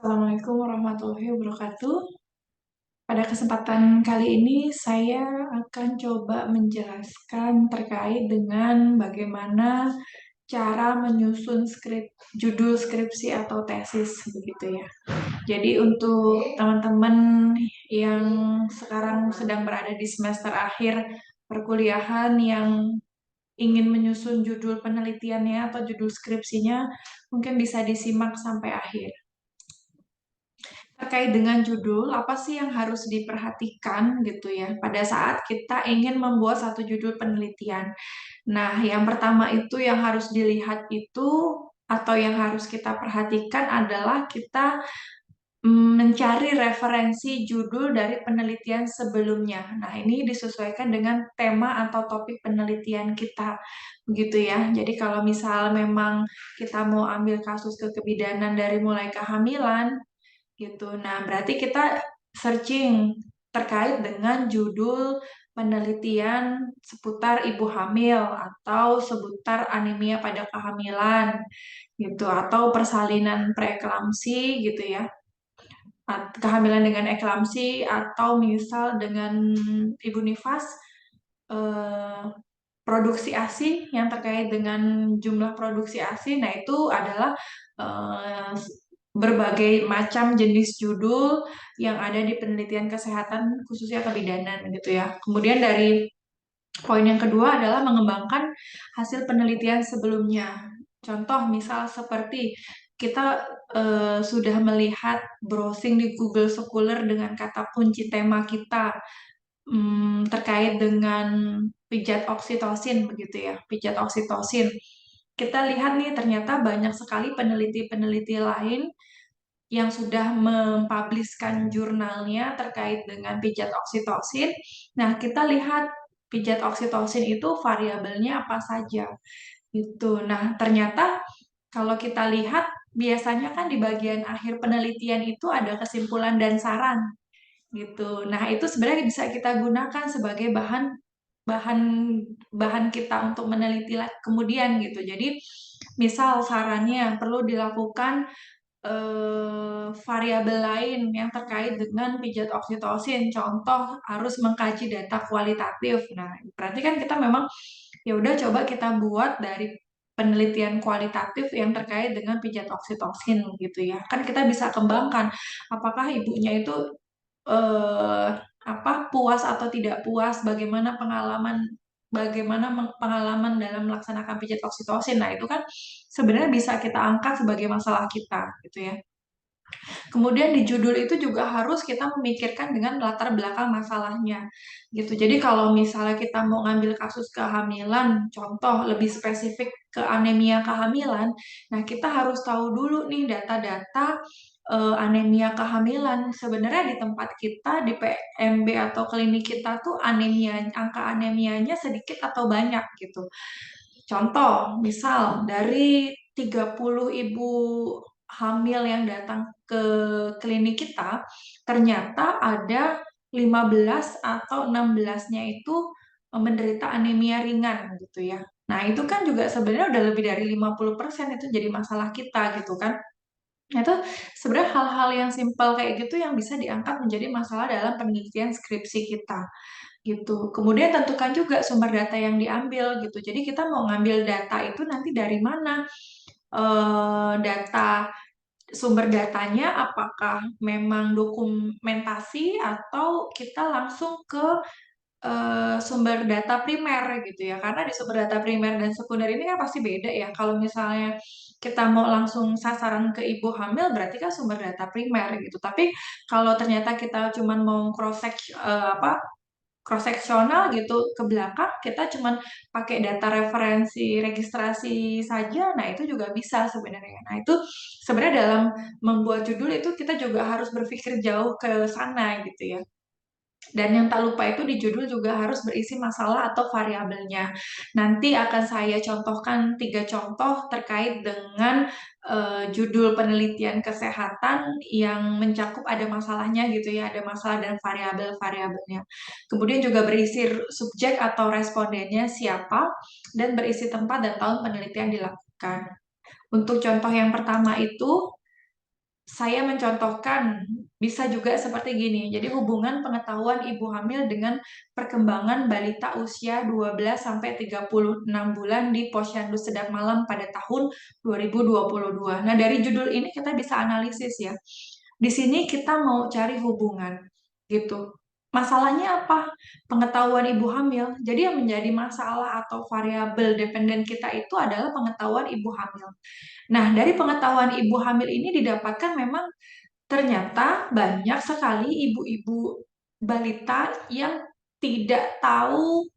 Assalamualaikum warahmatullahi wabarakatuh. Pada kesempatan kali ini saya akan coba menjelaskan terkait dengan bagaimana cara menyusun judul skripsi atau tesis begitu ya. Jadi untuk teman-teman yang sekarang sedang berada di semester akhir perkuliahan yang ingin menyusun judul penelitiannya atau judul skripsinya, mungkin bisa disimak sampai akhir. Terkait dengan judul, apa sih yang harus diperhatikan gitu ya pada saat kita ingin membuat satu judul penelitian. Nah, yang pertama itu yang harus dilihat itu atau yang harus kita perhatikan adalah kita mencari referensi judul dari penelitian sebelumnya. Nah, ini disesuaikan dengan tema atau topik penelitian kita, begitu ya. Jadi kalau misal memang kita mau ambil kasus kebidanan dari mulai kehamilan, gitu. Nah, berarti kita searching terkait dengan judul penelitian seputar ibu hamil atau seputar anemia pada kehamilan gitu atau persalinan preeklamsi gitu ya. Kehamilan dengan eklamsi atau misal dengan ibu nifas eh, produksi ASI yang terkait dengan jumlah produksi ASI. Nah, itu adalah eh, berbagai macam jenis judul yang ada di penelitian kesehatan khususnya kebidanan gitu ya. Kemudian dari poin yang kedua adalah mengembangkan hasil penelitian sebelumnya. Contoh misal seperti kita sudah melihat browsing di Google Scholar dengan kata kunci tema kita terkait dengan pijat oksitosin begitu ya, pijat oksitosin. Kita lihat nih ternyata banyak sekali peneliti-peneliti lain yang sudah mempubliskan jurnalnya terkait dengan pijat oksitosin. Nah, kita lihat pijat oksitosin itu variabelnya apa saja gitu. Nah, ternyata kalau kita lihat biasanya kan di bagian akhir penelitian itu ada kesimpulan dan saran gitu. Nah, itu sebenarnya bisa kita gunakan sebagai bahan bahan bahan kita untuk meneliti kemudian gitu. Jadi, misal sarannya perlu dilakukan variabel lain yang terkait dengan pijat oksitosin. Contoh harus mengkaji data kualitatif. Nah, berarti kan kita memang ya udah coba kita buat dari penelitian kualitatif yang terkait dengan pijat oksitosin gitu ya. Kan kita bisa kembangkan apakah ibunya itu eh, puas atau tidak puas, bagaimana pengalaman dalam melaksanakan pijat oksitosin. Nah, itu kan sebenarnya bisa kita angkat sebagai masalah kita gitu ya. Kemudian di judul itu juga harus kita memikirkan dengan latar belakang masalahnya gitu. Jadi kalau misalnya kita mau ngambil kasus kehamilan, contoh lebih spesifik ke anemia kehamilan, nah kita harus tahu dulu nih data-data anemia kehamilan. Sebenarnya di tempat kita di PMB atau klinik kita tuh angka anemianya sedikit atau banyak gitu. Contoh, misal dari 30 ibu hamil yang datang ke klinik kita, ternyata ada 15 atau 16-nya itu menderita anemia ringan gitu ya. Nah, itu kan juga sebenarnya udah lebih dari 50% itu jadi masalah kita gitu kan. Nah, itu sebenarnya hal-hal yang simpel kayak gitu yang bisa diangkat menjadi masalah dalam penelitian skripsi kita gitu. Kemudian tentukan juga sumber data yang diambil gitu. Jadi kita mau ngambil data itu nanti dari mana? Data sumber datanya apakah memang dokumentasi atau kita langsung ke sumber data primer gitu ya. Karena di sumber data primer dan sekunder ini kan pasti beda ya. Kalau misalnya kita mau langsung sasaran ke ibu hamil berarti kan sumber data primer gitu. Tapi kalau ternyata kita cuma mau cross-seksional gitu ke belakang, kita cuman pakai data referensi registrasi saja, nah itu juga bisa sebenarnya. Nah itu sebenarnya dalam membuat judul itu kita juga harus berpikir jauh ke sana gitu ya. Dan yang tak lupa itu di judul juga harus berisi masalah atau variabelnya. Nanti akan saya contohkan 3 contoh terkait dengan judul penelitian kesehatan yang mencakup ada masalahnya gitu ya, ada masalah dan variabel-variabelnya. Kemudian juga berisi subjek atau respondennya siapa dan berisi tempat dan tahun penelitian dilakukan. Untuk contoh yang pertama itu saya mencontohkan bisa juga seperti gini. Jadi hubungan pengetahuan ibu hamil dengan perkembangan balita usia 12 sampai 36 bulan di Posyandu Sedap Malam pada tahun 2022. Nah, dari judul ini kita bisa analisis ya. Di sini kita mau cari hubungan gitu. Masalahnya apa? Pengetahuan ibu hamil. Jadi yang menjadi masalah atau variabel dependen kita itu adalah pengetahuan ibu hamil. Nah, dari pengetahuan ibu hamil ini didapatkan memang ternyata banyak sekali ibu-ibu balita yang tidak tahu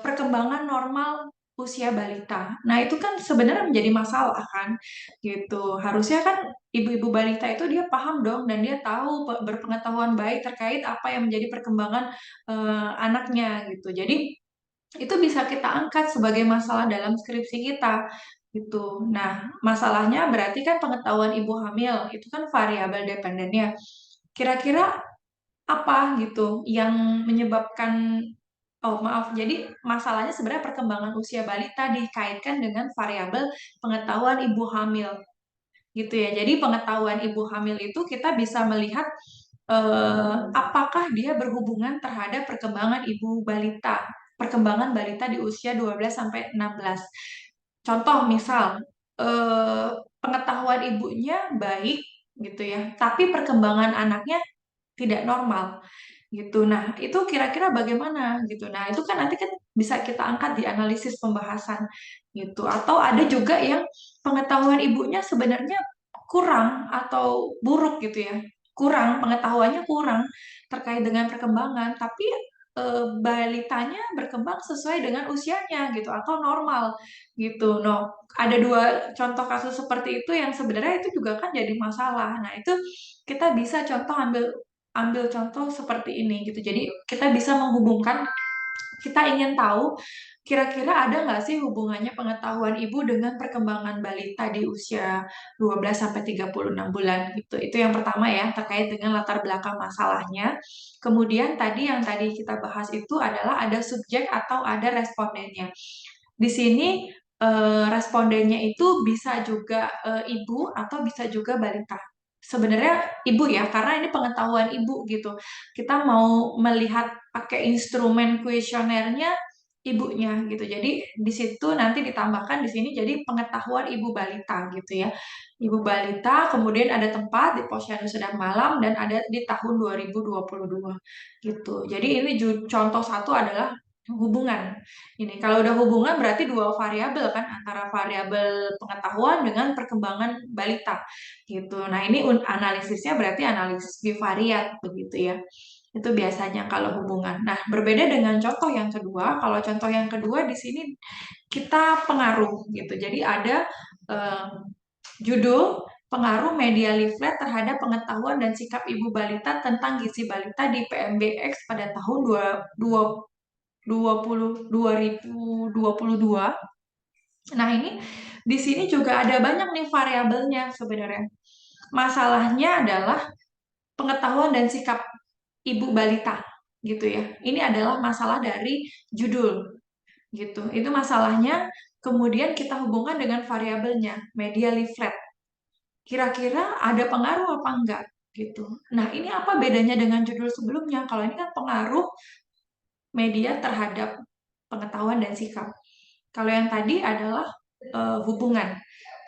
perkembangan normal usia balita. Nah, itu kan sebenarnya menjadi masalah kan, gitu. Harusnya kan ibu-ibu balita itu dia paham dong dan dia tahu berpengetahuan baik terkait apa yang menjadi perkembangan anaknya gitu. Jadi itu bisa kita angkat sebagai masalah dalam skripsi kita gitu. Nah, masalahnya berarti kan pengetahuan ibu hamil itu kan variabel dependennya. Kira-kira apa gitu yang menyebabkan oh maaf, jadi masalahnya sebenarnya perkembangan usia balita dikaitkan dengan variabel pengetahuan ibu hamil gitu ya. Jadi pengetahuan ibu hamil itu kita bisa melihat apakah dia berhubungan terhadap perkembangan ibu balita, perkembangan balita di usia 12 sampai 16. Contoh misal eh, pengetahuan ibunya baik gitu ya, tapi perkembangan anaknya tidak normal gitu. Nah, itu kira-kira bagaimana gitu. Nah, itu kan nanti kan bisa kita angkat di analisis pembahasan gitu. Atau ada juga yang pengetahuan ibunya sebenarnya kurang atau buruk gitu ya. Kurang, pengetahuannya kurang terkait dengan perkembangan, tapi balitanya berkembang sesuai dengan usianya gitu atau normal gitu. No, ada dua contoh kasus seperti itu yang sebenarnya itu juga kan jadi masalah. Nah, itu kita bisa contoh ambil ambil contoh seperti ini gitu. Jadi kita bisa menghubungkan, kita ingin tahu kira-kira ada nggak sih hubungannya pengetahuan ibu dengan perkembangan balita di usia 12 sampai 36 bulan gitu. Itu yang pertama ya, terkait dengan latar belakang masalahnya. Kemudian tadi yang tadi kita bahas itu adalah ada subjek atau ada respondennya. Di sini respondennya itu bisa juga ibu atau bisa juga balita. Sebenarnya ibu ya, karena ini pengetahuan ibu gitu. Kita mau melihat pakai instrumen kuesionernya ibunya gitu. Jadi di situ nanti ditambahkan di sini jadi pengetahuan ibu balita gitu ya. Ibu balita, kemudian ada tempat di Posyandu Sedang Malam dan ada di tahun 2022 gitu. Jadi ini contoh satu adalah hubungan. Ini kalau udah hubungan berarti dua variabel kan antara variabel pengetahuan dengan perkembangan balita gitu. Nah, ini analisisnya berarti analisis bivariat begitu ya. Itu biasanya kalau hubungan. Nah, berbeda dengan contoh yang kedua. Kalau contoh yang kedua di sini kita pengaruh gitu. Jadi ada eh, judul pengaruh media leaflet terhadap pengetahuan dan sikap ibu balita tentang gizi balita di PMBX pada tahun 2022. Nah, ini di sini juga ada banyak nih variabelnya sebenarnya. Masalahnya adalah pengetahuan dan sikap ibu balita gitu ya. Ini adalah masalah dari judul gitu. Itu masalahnya. Kemudian kita hubungkan dengan variabelnya, media leaflet. Kira-kira ada pengaruh apa enggak gitu. Nah, ini apa bedanya dengan judul sebelumnya? Kalau ini kan pengaruh media terhadap pengetahuan dan sikap. Kalau yang tadi adalah hubungan.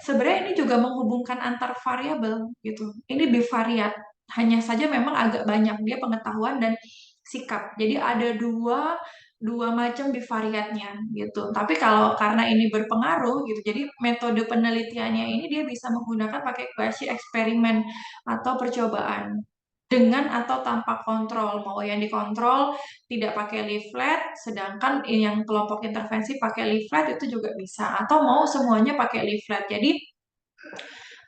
Sebenarnya ini juga menghubungkan antar variabel gitu. Ini bivariat, hanya saja memang agak banyak dia pengetahuan dan sikap. Jadi ada dua dua macam bivariatnya gitu. Tapi kalau karena ini berpengaruh gitu, jadi metode penelitiannya ini dia bisa menggunakan pakai kuasi eksperimen atau percobaan dengan atau tanpa kontrol. Mau yang dikontrol tidak pakai leaflet, sedangkan yang kelompok intervensi pakai leaflet itu juga bisa. Atau mau semuanya pakai leaflet. Jadi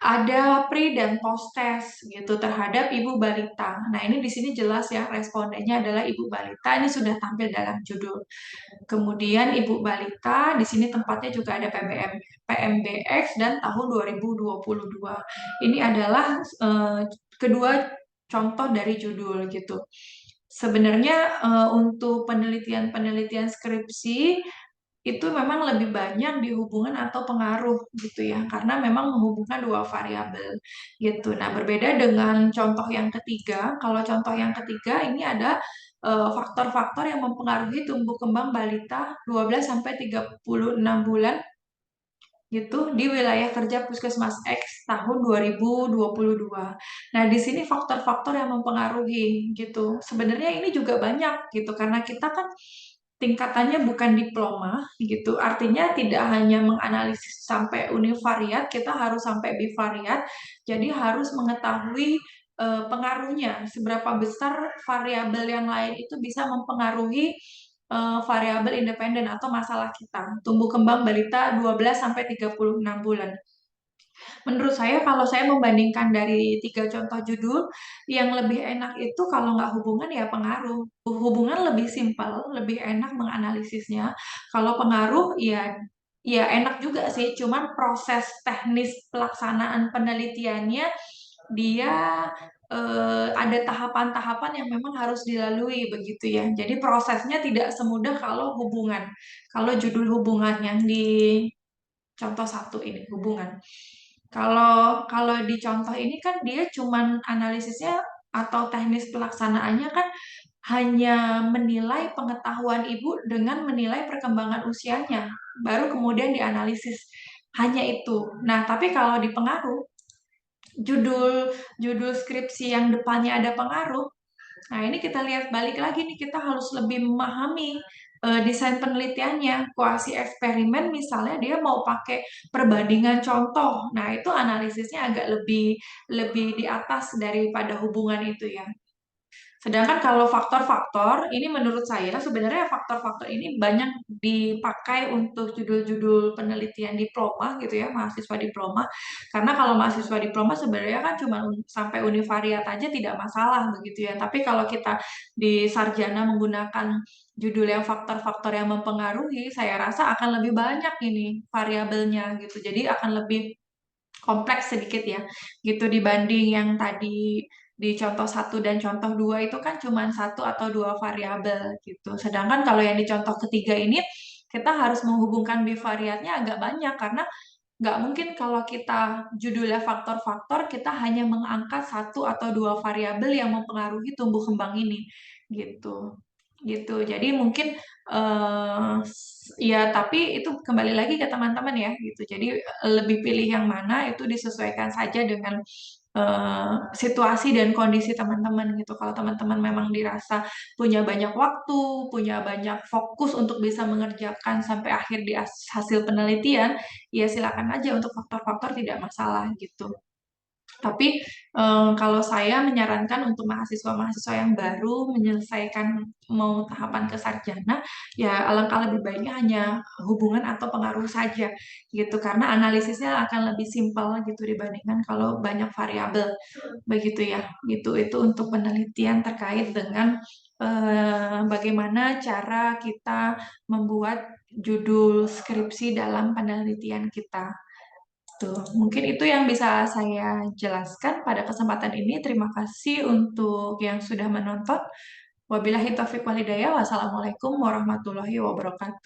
ada pre dan post test gitu terhadap ibu balita. Nah, ini di sini jelas ya respondennya adalah ibu balita. Ini sudah tampil dalam judul. Kemudian ibu balita di sini tempatnya juga ada PMBX dan tahun 2022. Ini adalah kedua contoh dari judul gitu. Sebenarnya untuk penelitian-penelitian skripsi itu memang lebih banyak di hubungan atau pengaruh gitu ya, karena memang menghubungkan dua variabel gitu. Nah, berbeda dengan contoh yang ketiga. Kalau contoh yang ketiga ini ada faktor-faktor yang mempengaruhi tumbuh kembang balita 12 sampai 36 bulan gitu di wilayah kerja Puskesmas X tahun 2022. Nah, di sini faktor-faktor yang mempengaruhi gitu. Sebenarnya ini juga banyak gitu karena kita kan tingkatannya bukan diploma gitu. Artinya tidak hanya menganalisis sampai univariat, kita harus sampai bivariat. Jadi harus mengetahui pengaruhnya, seberapa besar variabel yang lain itu bisa mempengaruhi variabel independen atau masalah kita. Tumbuh kembang balita 12 sampai 36 bulan. Menurut saya kalau saya membandingkan dari tiga contoh judul, yang lebih enak itu kalau nggak hubungan ya pengaruh. Hubungan lebih simpel, lebih enak menganalisisnya. Kalau pengaruh ya ya enak juga sih, cuman proses teknis pelaksanaan penelitiannya dia ada tahapan-tahapan yang memang harus dilalui begitu ya. Jadi prosesnya tidak semudah kalau hubungan. Kalau judul hubungan yang di contoh satu ini hubungan. Kalau kalau di contoh ini kan dia cuman analisisnya atau teknis pelaksanaannya kan hanya menilai pengetahuan ibu dengan menilai perkembangan usianya, baru kemudian dianalisis. Hanya itu. Nah, tapi kalau di pengaruh, judul judul skripsi yang depannya ada pengaruh. Nah, ini kita lihat balik lagi nih, kita harus lebih memahami desain penelitiannya. Kuasi eksperimen misalnya dia mau pakai perbandingan contoh. Nah, itu analisisnya agak lebih lebih di atas daripada hubungan itu ya. Sedangkan kalau faktor-faktor, ini menurut saya sebenarnya faktor-faktor ini banyak dipakai untuk judul-judul penelitian diploma gitu ya, mahasiswa diploma. Karena kalau mahasiswa diploma sebenarnya kan cuma sampai univariat aja tidak masalah begitu ya. Tapi kalau kita di sarjana menggunakan judul yang faktor-faktor yang mempengaruhi, saya rasa akan lebih banyak ini variabelnya gitu. Jadi akan lebih kompleks sedikit ya gitu dibanding yang tadi di contoh satu dan contoh dua itu kan cuma satu atau dua variabel gitu. Sedangkan kalau yang di contoh ketiga ini kita harus menghubungkan bivariatnya agak banyak karena nggak mungkin kalau kita judulnya faktor-faktor kita hanya mengangkat satu atau dua variabel yang mempengaruhi tumbuh kembang ini gitu gitu. Jadi mungkin ya tapi itu kembali lagi ke teman-teman ya gitu. Jadi lebih pilih yang mana itu disesuaikan saja dengan situasi dan kondisi teman-teman gitu. Kalau teman-teman memang dirasa punya banyak waktu, punya banyak fokus untuk bisa mengerjakan sampai akhir di hasil penelitian, ya silakan aja untuk faktor-faktor tidak masalah gitu. Tapi kalau saya menyarankan untuk mahasiswa-mahasiswa yang baru menyelesaikan mau tahapan ke sarjana, ya alangkah lebih baiknya hanya hubungan atau pengaruh saja gitu, karena analisisnya akan lebih simpel gitu dibandingkan kalau banyak variabel begitu ya. Gitu itu untuk penelitian terkait dengan bagaimana cara kita membuat judul skripsi dalam penelitian kita. Tuh, mungkin itu yang bisa saya jelaskan pada kesempatan ini. Terima kasih untuk yang sudah menonton. Wabillahi taufiq walhidayah. Wassalamualaikum warahmatullahi wabarakatuh.